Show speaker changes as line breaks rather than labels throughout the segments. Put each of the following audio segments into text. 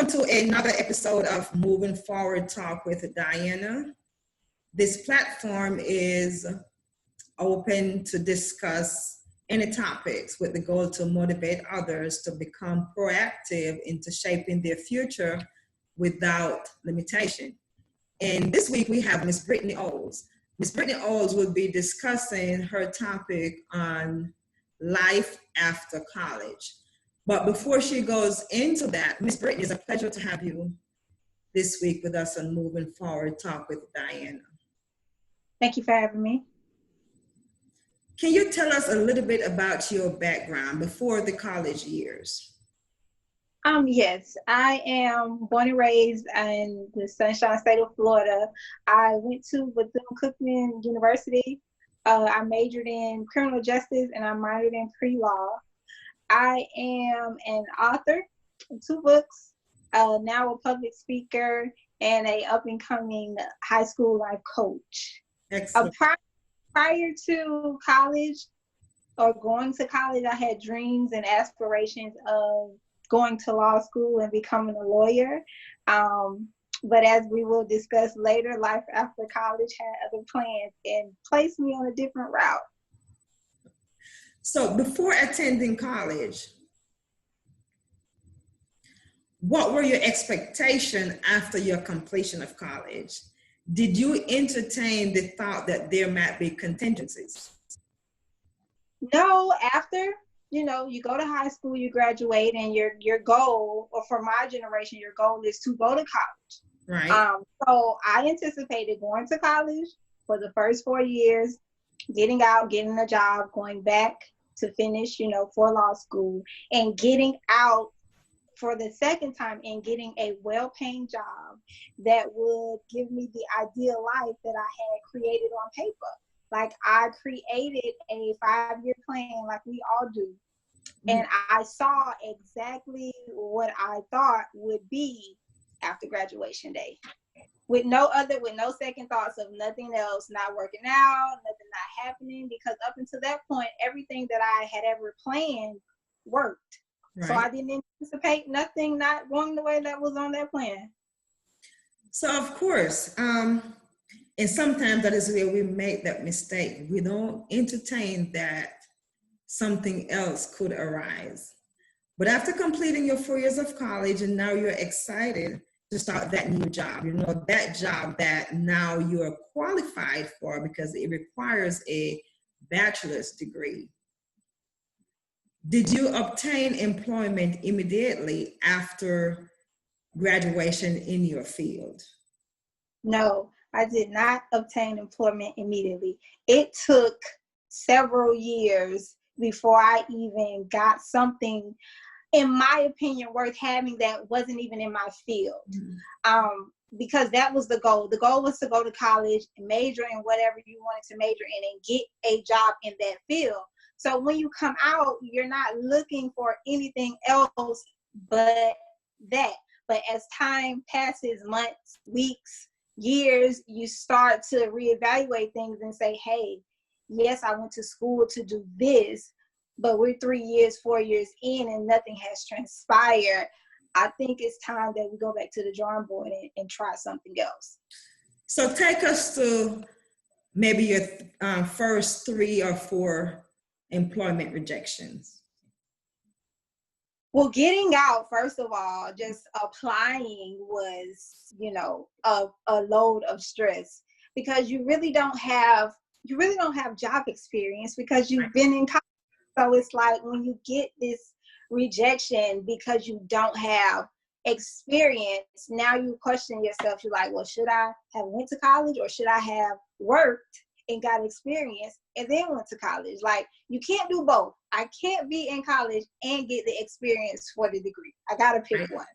welcome to another episode of Moving Forward Talk with Diana. This platform is open to discuss any topics with the goal to motivate others to become proactive into shaping their future without limitation. And this week we have Miss Brittany Oles. Miss Brittany Oles will be discussing her topic on life after college. But before she goes into that, Miss Brittany, it's a pleasure to have you this week with us on Moving Forward Talk with Diana.
Thank you for having me.
Can you tell us a little bit about your background before the college years?
Yes, I am born and raised in the Sunshine State of Florida. I went to Bethune-Cookman University. I majored in criminal justice and I minored in pre-law. I am an author of 2 books, now a public speaker, and a up-and-coming high school life coach.
Excellent.
Prior to college or going to college, I had dreams and aspirations of going to law school and becoming a lawyer. But as we will discuss later, life after college had other plans and placed me on a different route.
So before attending college, what were your expectations after your completion of college? Did you entertain the thought that there might be contingencies?
No, after, you go to high school, you graduate, and your goal, or for my generation, your goal is to go to college.
Right.
So I anticipated going to college for the first 4 years, getting out, getting a job, going back to finish, for law school, and getting out for the second time and getting a well-paying job that would give me the ideal life that I had created on paper. Like, I created a 5-year plan like we all do. And I saw exactly what I thought would be after graduation day. With no second thoughts of nothing else, not working out, nothing not happening, because up until that point, everything that I had ever planned worked. Right. So I didn't anticipate nothing not going the way that was on that plan.
So of course, and sometimes that is where we make that mistake. We don't entertain that something else could arise. But after completing your 4 years of college and now you're excited to start that new job, that job that now you're qualified for because it requires a bachelor's degree. Did you obtain employment immediately after graduation in your field?
No, I did not obtain employment immediately. It took several years before I even got something, in my opinion, worth having that wasn't even in my field. Because that was the goal. The goal was to go to college and major in whatever you wanted to major in and get a job in that field. So when you come out, you're not looking for anything else but that. But as time passes, months, weeks, years, you start to reevaluate things and say, hey, yes, I went to school to do this, but we're 3 years, 4 years in and nothing has transpired. I think it's time that we go back to the drawing board and try something else.
So take us to maybe your first 3 or 4 employment rejections.
Well, getting out, first of all, just applying was, a load of stress because you really don't have job experience because you've been in college. So it's like when you get this rejection because you don't have experience, now you question yourself. You're like, well, should I have went to college or should I have worked and got experience and then went to college? Like, you can't do both. I can't be in college and get the experience for the degree. I gotta pick one.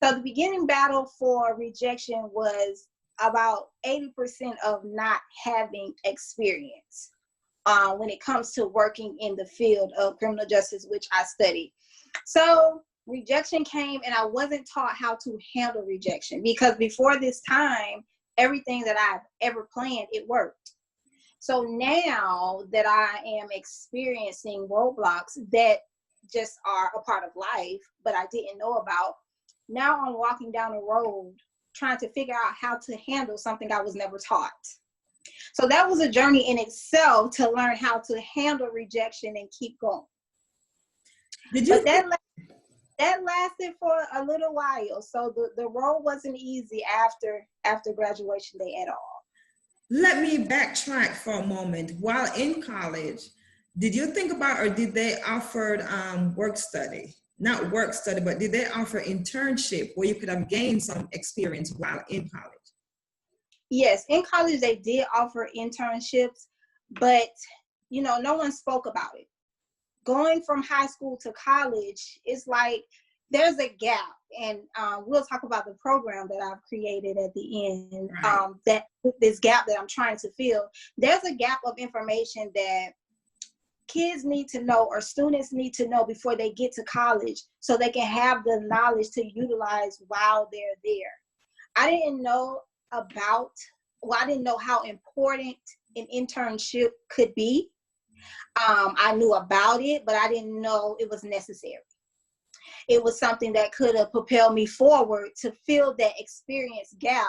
So the beginning battle for rejection was about 80% of not having experience when it comes to working in the field of criminal justice, which I studied. So rejection came and I wasn't taught how to handle rejection because before this time, everything that I've ever planned, it worked. So now that I am experiencing roadblocks that just are a part of life, but I didn't know about, Now I'm walking down a road trying to figure out how to handle something I was never taught. So that was a journey in itself to learn how to handle rejection and keep going. But that lasted for a little while. So the road wasn't easy after graduation day at all.
Let me backtrack for a moment. While in college, did you think about, or did they offer work study? Not work study, but did they offer internship where you could have gained some experience while in college?
Yes, in college they did offer internships, but no one spoke about it. Going from high school to college, it's like there's a gap, and we'll talk about the program that I've created at the end.
Right.
That this gap that I'm trying to fill, there's a gap of information that kids need to know, or students need to know before they get to college, so they can have the knowledge to utilize while they're there. I didn't know I didn't know how important an internship could be. I knew about it, but I didn't know it was necessary. It was something that could have propelled me forward to fill that experience gap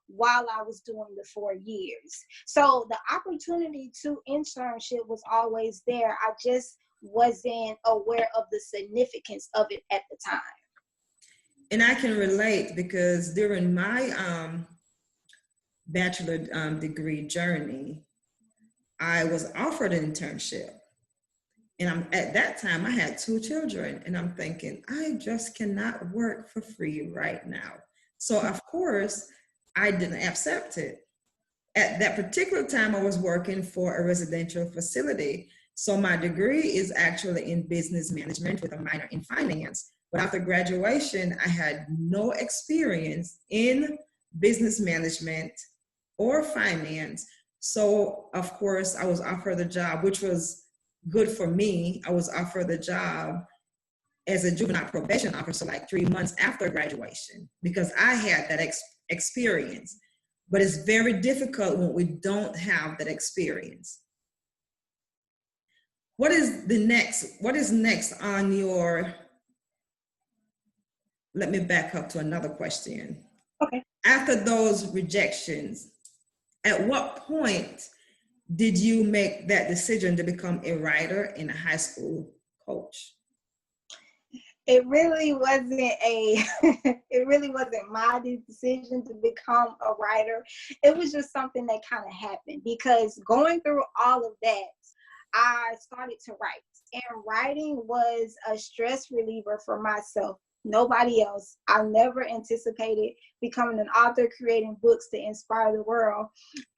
while I was doing the 4 years. So the opportunity to internship was always there. I just wasn't aware of the significance of it at the time.
And I can relate, because during my bachelor degree journey, I was offered an internship. And at that time, I had 2 children, and I'm thinking, I just cannot work for free right now. So of course, I didn't accept it. At that particular time, I was working for a residential facility. So my degree is actually in business management with a minor in finance. But after graduation, I had no experience in business management or finance. So of course, I was offered the job, which was good for me. I was offered the job as a juvenile probation officer, like 3 months after graduation, because I had that experience. But it's very difficult when we don't have that experience. What is next on your, let me back up to another question.
Okay.
After those rejections, at what point did you make that decision to become a writer and a high school coach?
It really wasn't it really wasn't my decision to become a writer. It was just something that kind of happened, because going through all of that, I started to write. And writing was a stress reliever for myself, nobody else. I never anticipated becoming an author, creating books to inspire the world.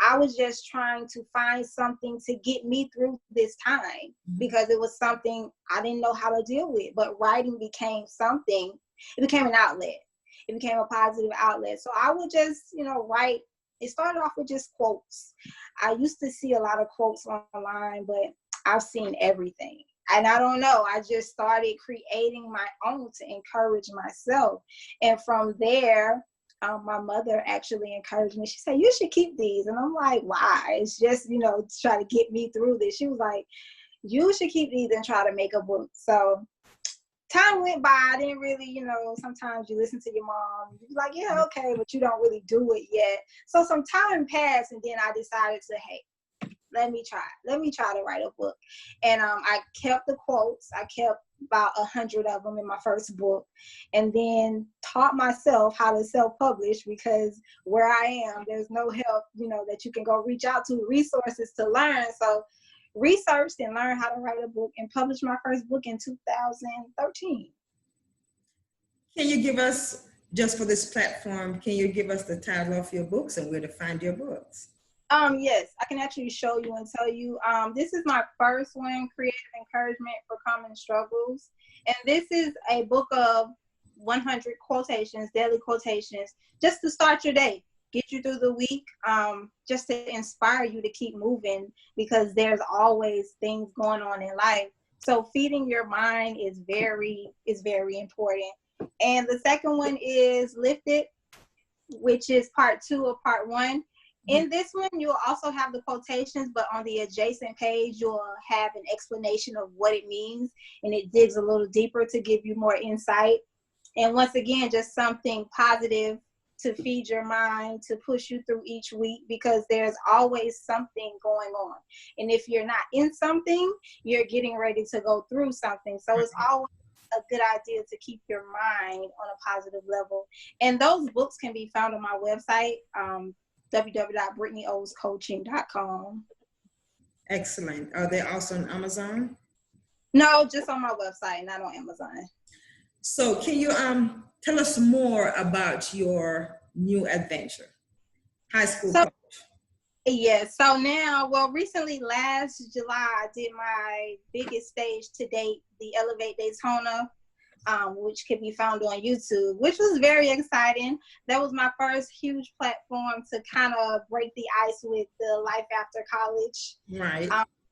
I was just trying to find something to get me through this time, because it was something I didn't know how to deal with. But writing became something, it became an outlet. It became a positive outlet. So I would just, write. It started off with just quotes. I used to see a lot of quotes online, but I've seen everything. And I don't know, I just started creating my own to encourage myself. And from there, my mother actually encouraged me. She said, you should keep these. And I'm like, why? It's just, to try to get me through this. She was like, you should keep these and try to make a book. So time went by. I didn't really, sometimes you listen to your mom. You're like, yeah, okay, but you don't really do it yet. So some time passed, and then I decided to, hey, let me try to write a book. And I kept the quotes. I kept about 100 of them in my first book, and then taught myself how to self-publish, because where I am, there's no help, that you can go reach out to, resources to learn. So researched and learned how to write a book, and published my first book in 2013.
Can you give us, just for this platform, can you give us the title of your books and where to find your books?
Yes, I can actually show you and tell you. This is my first one, Creative Encouragement for Common Struggles. And this is a book of 100 quotations, daily quotations, just to start your day, get you through the week, just to inspire you to keep moving, because there's always things going on in life. So feeding your mind is very important. And the second one is Lifted, which is part 2 of part 1. In this one, you'll also have the quotations, but on the adjacent page, you'll have an explanation of what it means, and it digs a little deeper to give you more insight. And once again, just something positive to feed your mind, to push you through each week, because there's always something going on. And if you're not in something, you're getting ready to go through something. So it's always a good idea to keep your mind on a positive level. And those books can be found on my website, www.brittanyoscoaching.com.
Excellent. Are they also on Amazon?
No, just on my website, not on Amazon.
So can you tell us more about your new adventure, high school coach?
Yes. So now, well, recently, last July, I did my biggest stage to date, the Elevate Daytona, which can be found on YouTube, which was very exciting. That was my first huge platform to kind of break the ice with the life after college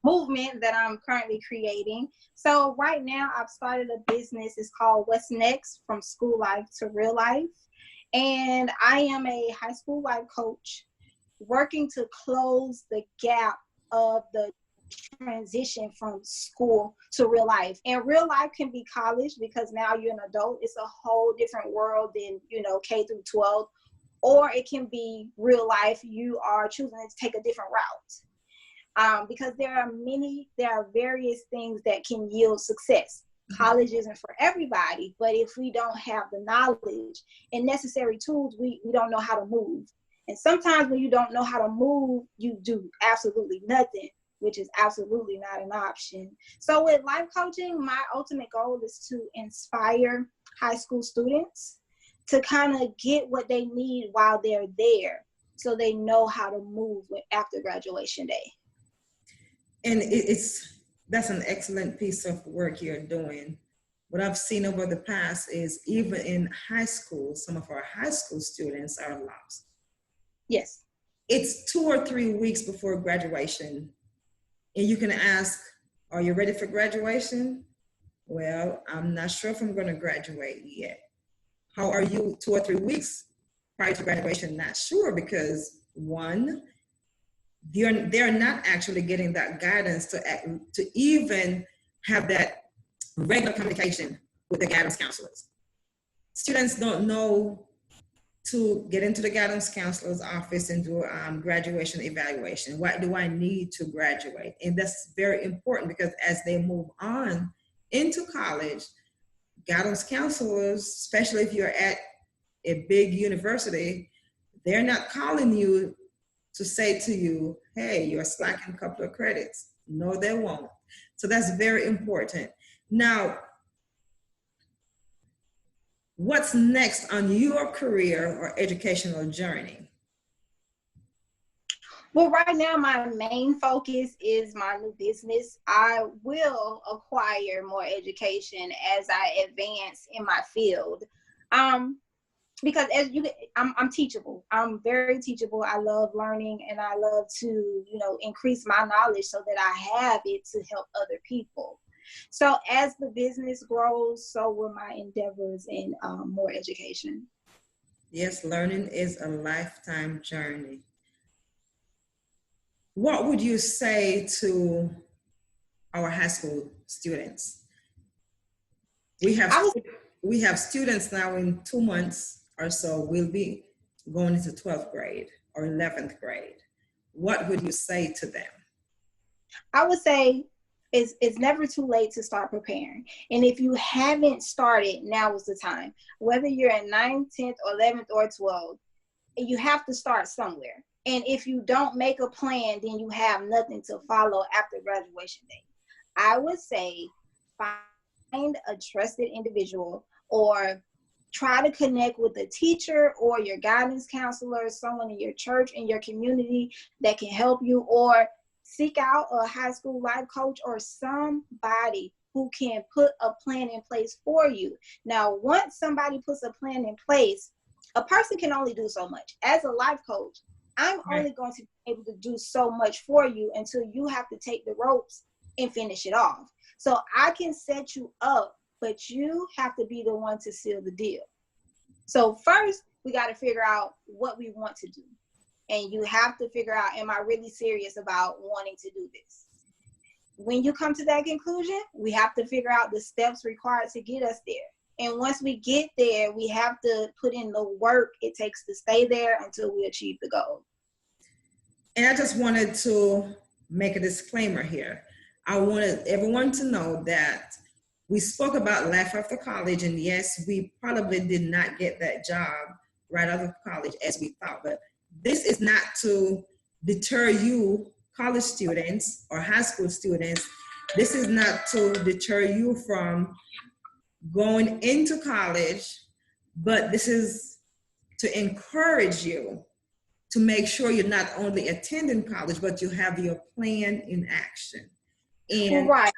movement that I'm currently creating. So right now, I've started a business. It's called What's Next, From School Life to Real Life. And I am a high school life coach working to close the gap of the transition from school to real life. And real life can be college, because now you're an adult. It's a whole different world than, K through 12. Or it can be real life. You are choosing to take a different route. Because there are various things that can yield success. College isn't for everybody, but if we don't have the knowledge and necessary tools, we don't know how to move. And sometimes when you don't know how to move, you do absolutely nothing, which is absolutely not an option. So with life coaching, my ultimate goal is to inspire high school students to kind of get what they need while they're there, so they know how to move after graduation day.
And that's an excellent piece of work you're doing. What I've seen over the past is even in high school, some of our high school students are lost.
Yes.
It's 2 or 3 weeks before graduation. And you can ask, are you ready for graduation? Well, I'm not sure if I'm going to graduate yet. How are you 2 or 3 weeks prior to graduation? Not sure, because one, they're not actually getting that guidance to even have that regular communication with the guidance counselors. Students don't know to get into the guidance counselor's office and do graduation evaluation. What do I need to graduate? And that's very important, because as they move on into college, guidance counselors, especially if you're at a big university, they're not calling you to say to you, hey, you're slacking a couple of credits. No, they won't. So that's very important. Now, what's next on your career or educational journey?
Well, right now, my main focus is my new business. I will acquire more education as I advance in my field. Because I'm teachable. I'm very teachable. I love learning, and I love to, increase my knowledge so that I have it to help other people. So as the business grows, so will my endeavors in more education.
Yes, learning is a lifetime journey. What would you say to our high school students? We have students now in 2 months or so will be going into 12th grade or 11th grade. What would you say to them?
I would say it's never too late to start preparing. And if you haven't started, now is the time. Whether you're in 9th, 10th, or 11th, or 12th, you have to start somewhere. And if you don't make a plan, then you have nothing to follow after graduation day. I would say find a trusted individual, or try to connect with a teacher or your guidance counselor, someone in your church, in your community that can help you, or seek out a high school life coach or somebody who can put a plan in place for you. Now, once somebody puts a plan in place, a person can only do so much. As a life coach, I'm only going to be able to do so much for you until you have to take the ropes and finish it off. So I can set you up, but you have to be the one to seal the deal. So first, we got to figure out what we want to do. And you have to figure out, am I really serious about wanting to do this? When you come to that conclusion, we have to figure out the steps required to get us there. And once we get there, we have to put in the work it takes to stay there until we achieve the goal.
And I just wanted to make a disclaimer here. I wanted everyone to know that we spoke about life after college, and yes, we probably did not get that job right out of college as we thought, but this is not to deter you, college students or high school students. This is not to deter you from going into college, but this is to encourage you to make sure you're not only attending college, but you have your plan in action. And
right.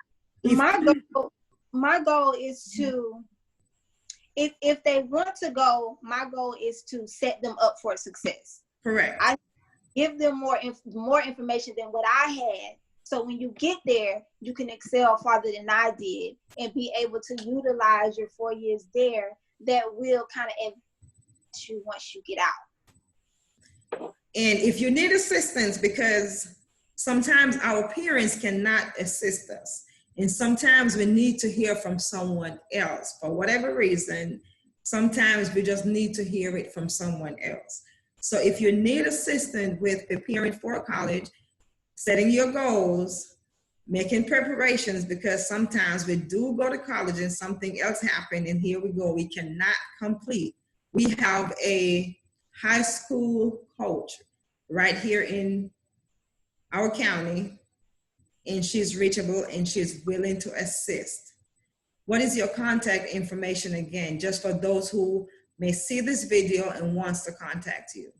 My goal is to, if they want to go, my goal is to set them up for success.
Correct.
I give them more information than what I had. So when you get there, you can excel farther than I did and be able to utilize your 4 years there that will kind of advance you once you get out.
And if you need assistance, because sometimes our parents cannot assist us, and sometimes we need to hear from someone else for whatever reason. Sometimes we just need to hear it from someone else. So if you need assistance with preparing for college, setting your goals, making preparations, because sometimes we do go to college and something else happened, and here we go, we cannot complete. We have a high school coach right here in our county, and she's reachable and she's willing to assist. What is your contact information again, just for those who may see this video and wants to contact you?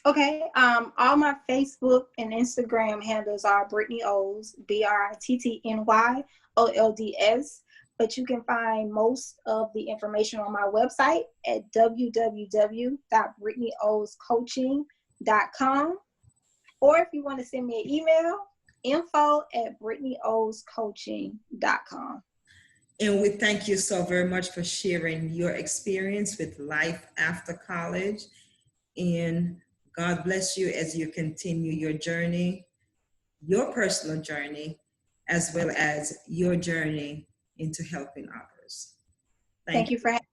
Okay, all my Facebook and Instagram handles are Brittany Olds, BrittnyOlds, but you can find most of the information on my website at www.brittanyoldscoaching.com. Or if you want to send me an email, info@brittanyoldscoaching.com.
And we thank you so very much for sharing your experience with life after college. And God bless you as you continue your journey, your personal journey, as well as your journey into helping others.
Thank you for having me.